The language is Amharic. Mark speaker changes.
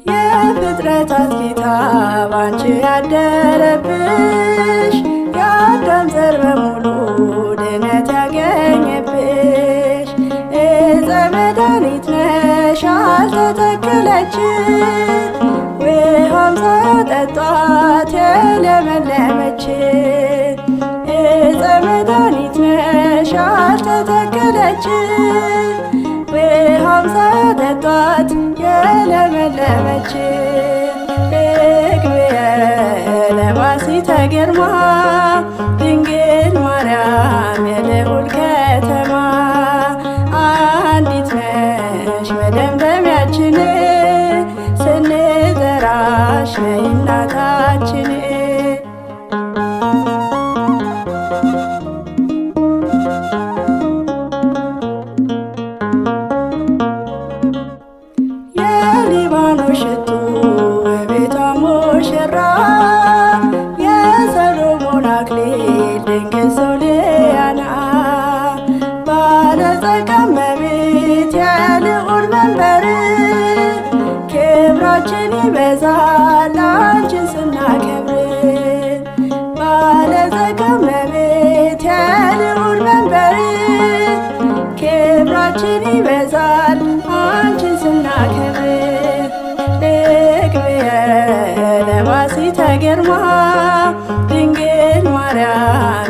Speaker 1: የፍጥረታት ጌታ ባንቺ ያደረብሽ የአዳም ዘር በሙሉ ድነት ያገኘብሽ ዕፀ መድኃኒት ነሽ ያልተተከለች ውሃም ሳያጠጧት የለመለመች ዕፀ መድኃኒት ነሽ ያልተተከለች ውሃም ሳያጠጧት የለመለመች ርግብየ ለባሲተ ግርማ ድንግል ማርያም የልዑል ከተማ አንዲት ነሽ መደምደሚያችን ስንጠራሽ ነይ እናታችን። የሊባኖስ ሽቱ የቤቷ ሙሽራ የሰሎሞን አክሊል ድንግል ሶልያና ባለጸጋ እመቤት የልዑል መንበር ክብራችን ይበዛል አንቺን ስናከብር ባለጸጋ እመቤት የልዑል መንበር ክብራችን ይበዛል አንቺን ስናከብር ርግብየ ለባሲተ ግርማ ድንግል ማርያም